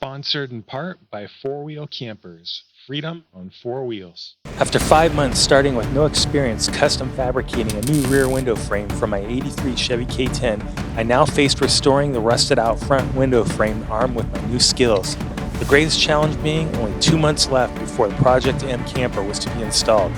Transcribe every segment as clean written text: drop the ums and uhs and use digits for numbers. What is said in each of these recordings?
Sponsored in part by 4-Wheel Campers. Freedom on 4 wheels. After 5 months starting with no experience custom fabricating a new rear window frame for my '83 Chevy K10, I now faced restoring the rusted out front window frame armed with my new skills. The greatest challenge being only 2 months left before the Project M camper was to be installed.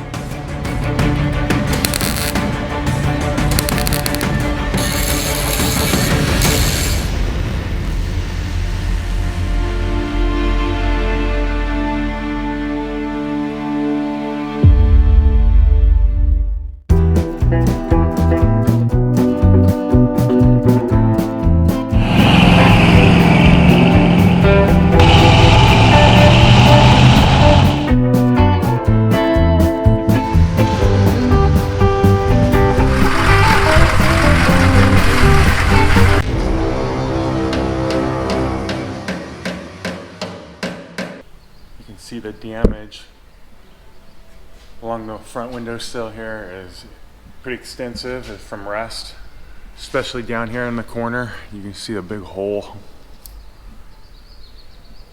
See the damage along the front window sill here is pretty extensive. It's from rust, especially down here in the corner. You can see a big hole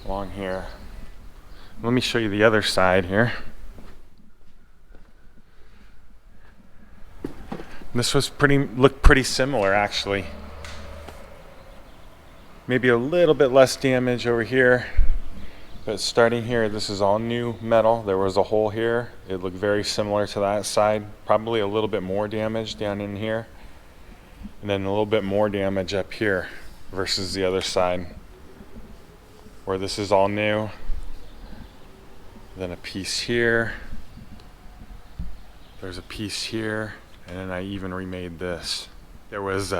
along here. Let me show you the other side here. This was looked pretty similar actually. Maybe a little bit less damage over here. But starting here, this is all new metal. There was a hole here. It looked very similar to that side. Probably a little bit more damage down in here. And then a little bit more damage up here versus the other side, where this is all new. Then a piece here. There's a piece here. And then I even remade this. There was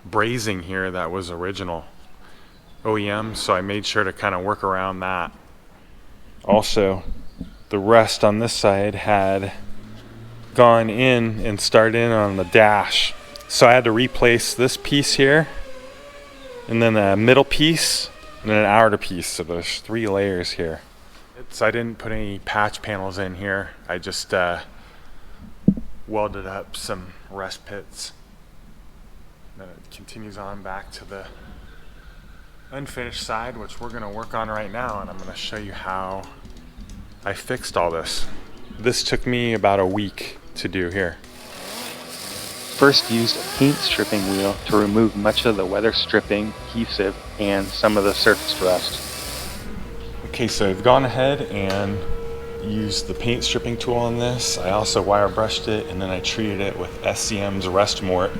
brazing here that was original. OEM, so I made sure to kind of work around that. Also, the rust on this side had gone in and started in on the dash, so I had to replace this piece here, and then a middle piece, and then an outer piece. So there's 3 layers here. I didn't put any patch panels in here. I just welded up some rust pits. Then it continues on back to the unfinished side, which we're going to work on right now, and I'm going to show you how I fixed all this. This took me about a week to do here. First used a paint stripping wheel to remove much of the weather stripping, adhesive, and some of the surface rust. Okay, so I've gone ahead and used the paint stripping tool on this. I also wire brushed it, and then I treated it with SCM's rust mort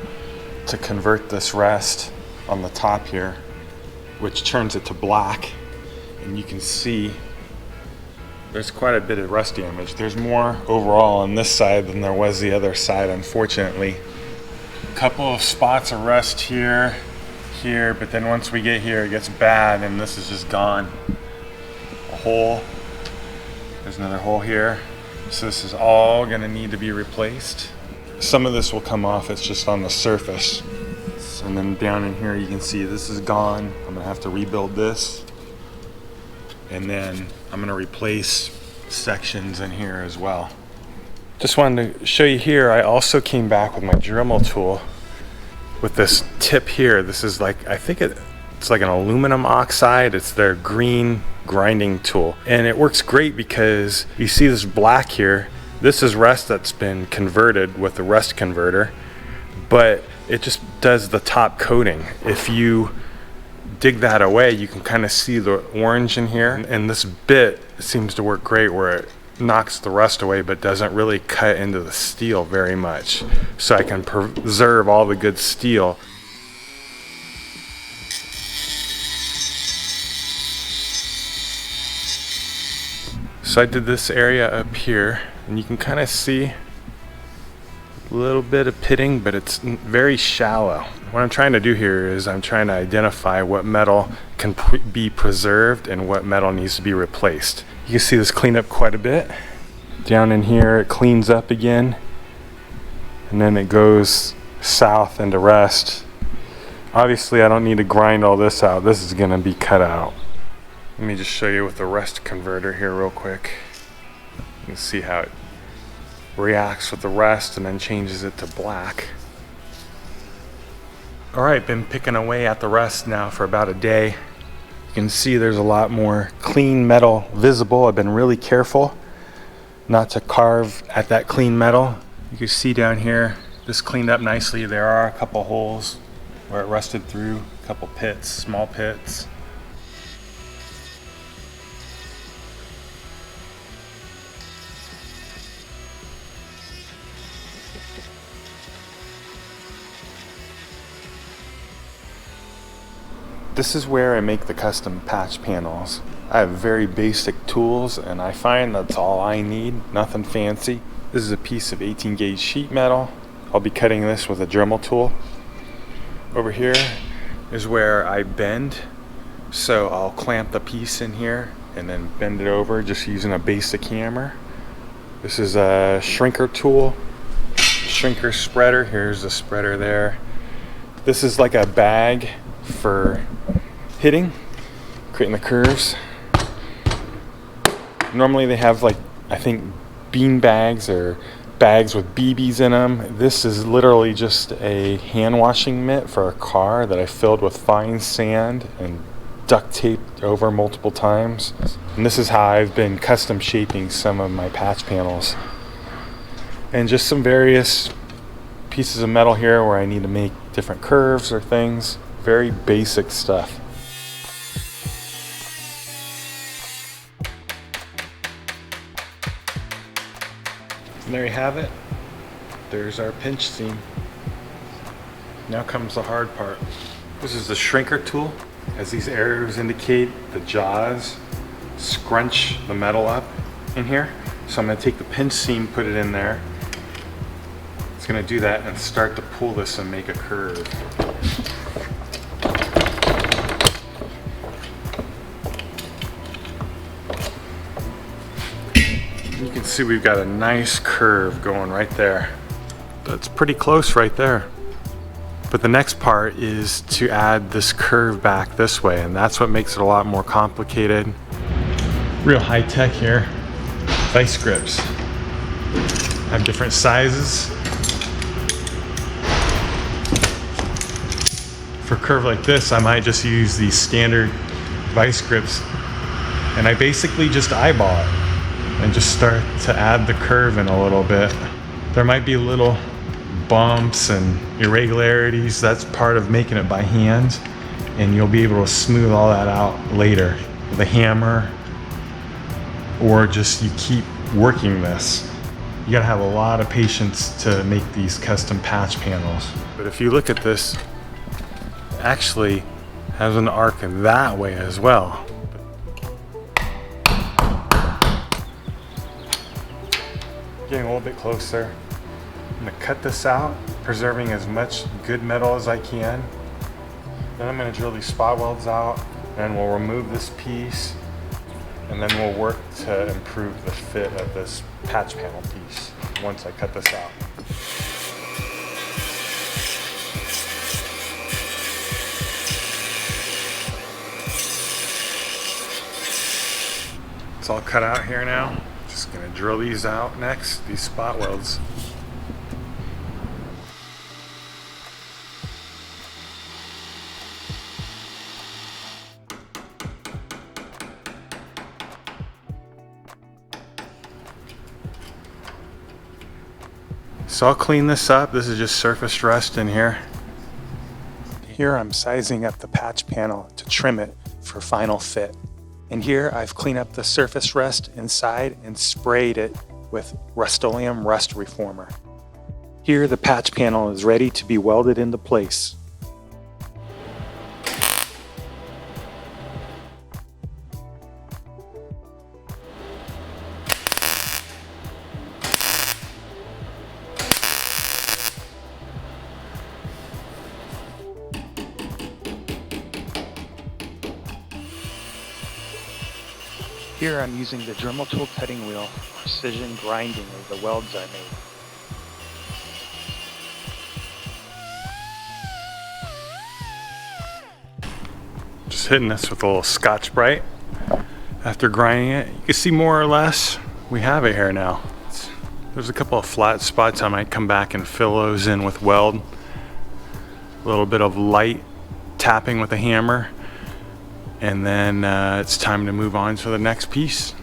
to convert this rust on the top here, which turns it to black. And you can see there's quite a bit of rust damage. There's more overall on this side than there was the other side, unfortunately. A couple of spots of rust here, but then once we get here it gets bad and this is just gone. A hole, there's another hole here. So this is all gonna need to be replaced. Some of this will come off, it's just on the surface. And then down in here you can see this is gone. I'm gonna have to rebuild this. And then I'm gonna replace sections in here as well. Just wanted to show you here, I also came back with my Dremel tool with this tip here. This is like, I think it's like an aluminum oxide. It's their green grinding tool. And it works great because you see this black here. This is rust that's been converted with the rust converter, but it just does the top coating. If you dig that away, you can kind of see the orange in here. And this bit seems to work great where it knocks the rust away but doesn't really cut into the steel very much. So I can preserve all the good steel. So I did this area up here, and you can kind of see a little bit of pitting, but it's very shallow. What I'm trying to do here is I'm trying to identify what metal can be preserved and what metal needs to be replaced. You can see this clean up quite a bit. Down in here it cleans up again, and then it goes south into rust. Obviously I don't need to grind all this out. This is gonna be cut out. Let me just show you with the rust converter here real quick. You can see how it reacts with the rust and then changes it to black. Alright, been picking away at the rust now for about a day. You can see there's a lot more clean metal visible. I've been really careful not to carve at that clean metal. You can see down here, this cleaned up nicely. There are a couple holes where it rusted through, a couple pits, small pits. This is where I make the custom patch panels. I have very basic tools and I find that's all I need, nothing fancy. This is a piece of 18 gauge sheet metal. I'll be cutting this with a Dremel tool. Over here is where I bend. So I'll clamp the piece in here and then bend it over just using a basic hammer. This is a shrinker tool, shrinker spreader. Here's the spreader there. This is like a bag for hitting, creating the curves. Normally they have, like, I think bean bags or bags with BBs in them. This is literally just a hand washing mitt for a car that I filled with fine sand and duct taped over multiple times. And this is how I've been custom shaping some of my patch panels. And just some various pieces of metal here where I need to make different curves or things. Very basic stuff. And there you have it. There's our pinch seam. Now comes the hard part. This is the shrinker tool. As these arrows indicate, the jaws scrunch the metal up in here. So I'm going to take the pinch seam, put it in there. It's going to do that and start to pull this and make a curve. You can see we've got a nice curve going right there. That's pretty close right there. But the next part is to add this curve back this way, and that's what makes it a lot more complicated. Real high tech here. Vice grips. Have different sizes. For a curve like this, I might just use these standard vice grips, and I basically just eyeball it and just start to add the curve in a little bit. There might be little bumps and irregularities. That's part of making it by hand, and you'll be able to smooth all that out later with a hammer, or just you keep working this. You gotta have a lot of patience to make these custom patch panels. But if you look at this, it actually has an arc that way as well. Getting a little bit closer. I'm gonna cut this out, preserving as much good metal as I can. Then I'm gonna drill these spot welds out, and we'll remove this piece, and then we'll work to improve the fit of this patch panel piece once I cut this out. It's all cut out here now. Just gonna drill these out next, these spot welds. So I'll clean this up. This is just surface rust in here. Here I'm sizing up the patch panel to trim it for final fit. And here I've cleaned up the surface rust inside and sprayed it with Rust-Oleum rust reformer. Here the patch panel is ready to be welded into place. Here I'm using the Dremel tool cutting wheel for precision grinding of the welds I made. Just hitting this with a little Scotch-Brite. After grinding it, you can see more or less we have it here now. There's a couple of flat spots I might come back and fill those in with weld. A little bit of light tapping with a hammer. and then it's time to move on to the next piece.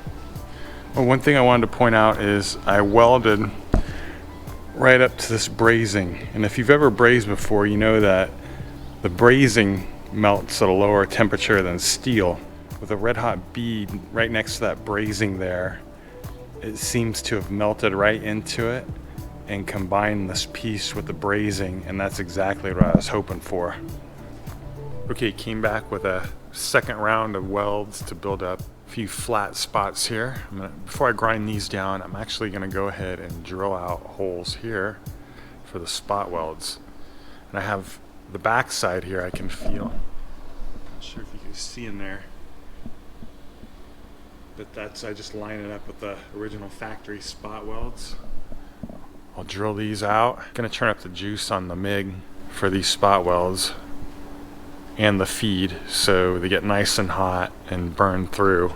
Well, one thing I wanted to point out is I welded right up to this brazing, and if you've ever brazed before, you know that the brazing melts at a lower temperature than steel. With a red hot bead right next to that brazing there, it seems to have melted right into it and combined this piece with the brazing, and that's exactly what I was hoping for. Okay, came back with a second round of welds to build up a few flat spots here. Before I grind these down, I'm actually gonna go ahead and drill out holes here for the spot welds. And I have the back side here I can feel. Not sure if you can see in there, but I just line it up with the original factory spot welds. I'll drill these out. Gonna turn up the juice on the MIG for these spot welds and the feed so they get nice and hot and burn through.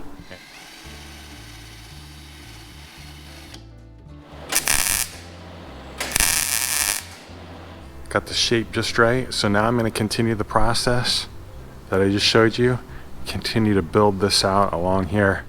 Got the shape just right, so now I'm going to continue the process that I just showed you. Continue to build this out along here.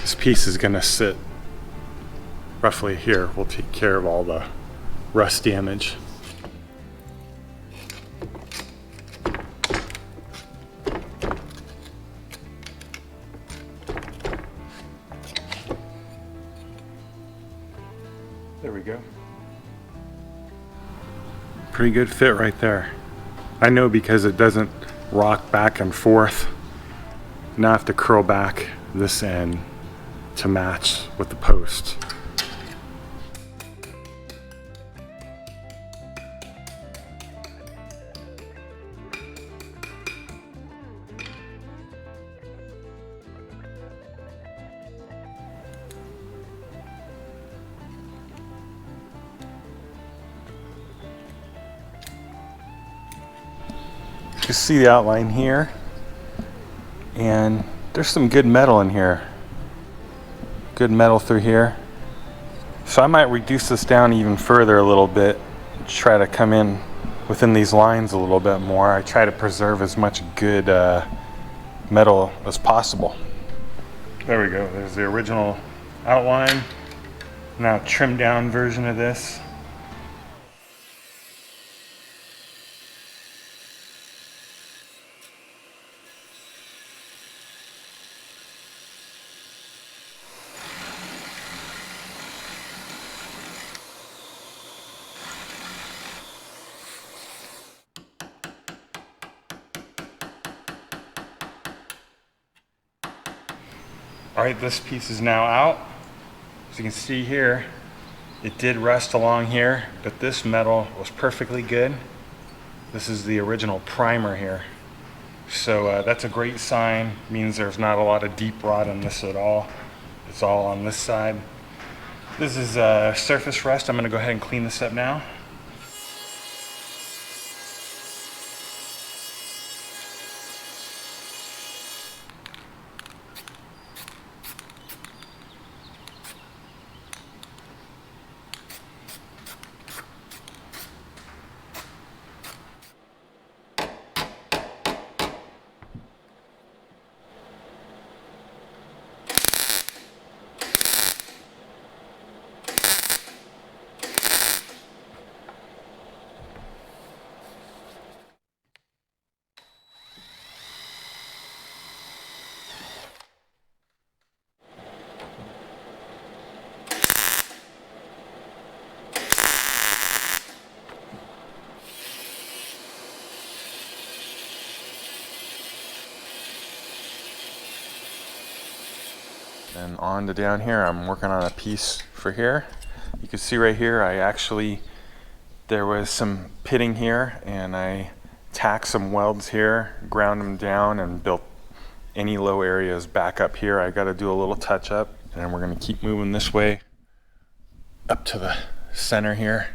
This piece is going to sit roughly here. We'll take care of all the rust damage. There we go. Pretty good fit right there. I know because it doesn't rock back and forth. Now I have to curl back this end to match with the post. You can see the outline here, and there's some good metal in here. Good metal through here. So I might reduce this down even further a little bit, try to come in within these lines a little bit more. I try to preserve as much good metal as possible. There we go, there's the original outline. Now trimmed down version of this. All right, this piece is now out. As you can see here, it did rust along here, but this metal was perfectly good. This is the original primer here. So that's a great sign. It means there's not a lot of deep rot on this at all. It's all on this side. This is surface rust. I'm gonna go ahead and clean this up now. And on to down here, I'm working on a piece for here. You can see right here, there was some pitting here, and I tacked some welds here, ground them down, and built any low areas back up here. I got to do a little touch up, and then we're going to keep moving this way up to the center here.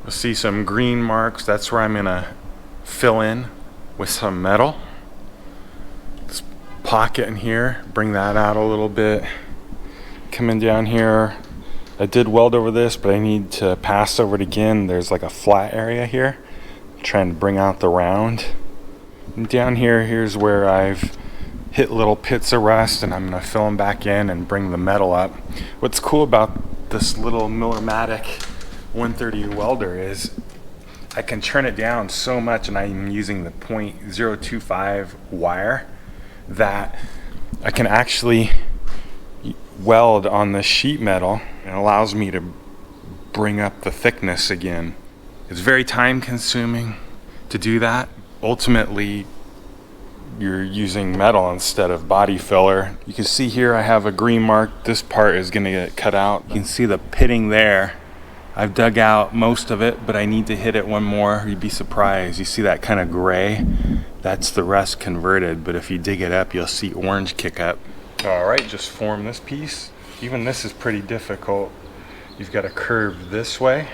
You'll see some green marks. That's where I'm gonna fill in with some metal. This pocket in here, bring that out a little bit. Coming down here, I did weld over this, but I need to pass over it again. There's like a flat area here. I'm trying to bring out the round. And down here, here's where I've hit little pits of rust, and I'm gonna fill them back in and bring the metal up. What's cool about this little Millermatic 130 welder is I can turn it down so much, and I'm using the .025 wire, that I can actually weld on the sheet metal. It allows me to bring up the thickness again. It's very time consuming to do that. Ultimately, you're using metal instead of body filler. You can see here I have a green mark. This part is gonna get cut out. You can see the pitting there. I've dug out most of it, but I need to hit it one more. You'd be surprised. You see that kind of gray? That's the rust converted, but if you dig it up, you'll see orange kick up. All right, just form this piece. Even this is pretty difficult. You've got to curve this way,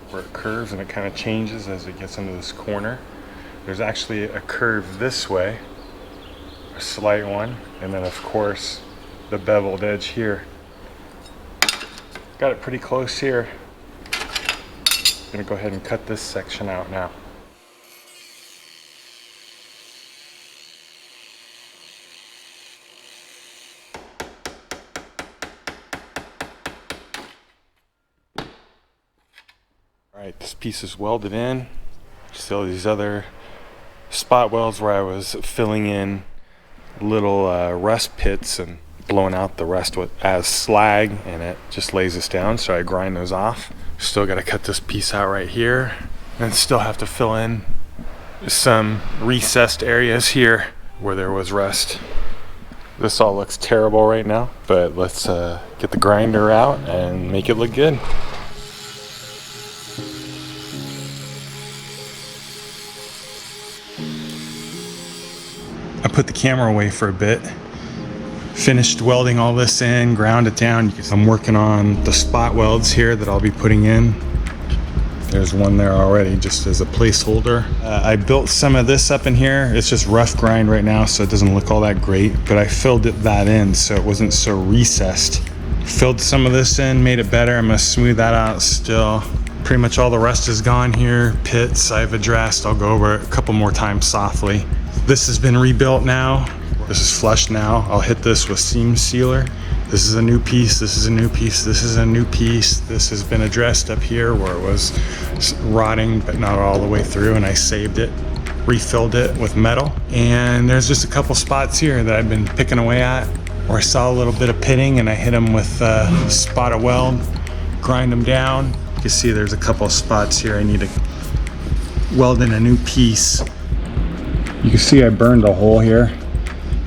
where it curves and it kind of changes as it gets into this corner. There's actually a curve this way, a slight one, and then of course, the beveled edge here. Got it pretty close here. I'm gonna go ahead and cut this section out now. All right, this piece is welded in. Still these other spot welds where I was filling in little rust pits and blowing out the rust as slag, and it just lays this down, so I grind those off. Still got to cut this piece out right here, and still have to fill in some recessed areas here where there was rust. This all looks terrible right now, but let's get the grinder out and make it look good. I put the camera away for a bit. Finished welding all this in, ground it down. I'm working on the spot welds here that I'll be putting in. There's one there already, just as a placeholder. I built some of this up in here. It's just rough grind right now, so it doesn't look all that great, but I filled that in so it wasn't so recessed. Filled some of this in, made it better. I'm gonna smooth that out still. Pretty much all the rust is gone here. Pits I've addressed. I'll go over it a couple more times softly. This has been rebuilt now. This is flush now. I'll hit this with seam sealer. This is a new piece, this is a new piece, this is a new piece. This has been addressed up here where it was rotting, but not all the way through, and I saved it, refilled it with metal. And there's just a couple spots here that I've been picking away at, where I saw a little bit of pitting and I hit them with a spot of weld, grind them down. You can see there's a couple of spots here I need to weld in a new piece. You can see I burned a hole here.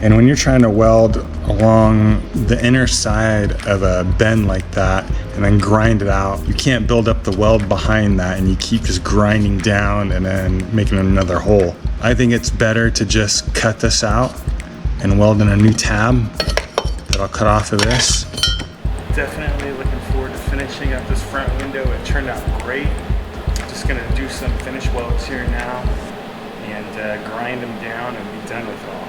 And when you're trying to weld along the inner side of a bend like that and then grind it out, you can't build up the weld behind that, and you keep just grinding down and then making another hole. I think it's better to just cut this out and weld in a new tab that I'll cut off of this. Definitely looking forward to finishing up this front window. It turned out great. Just gonna do some finish welds here now and grind them down and be done with it all.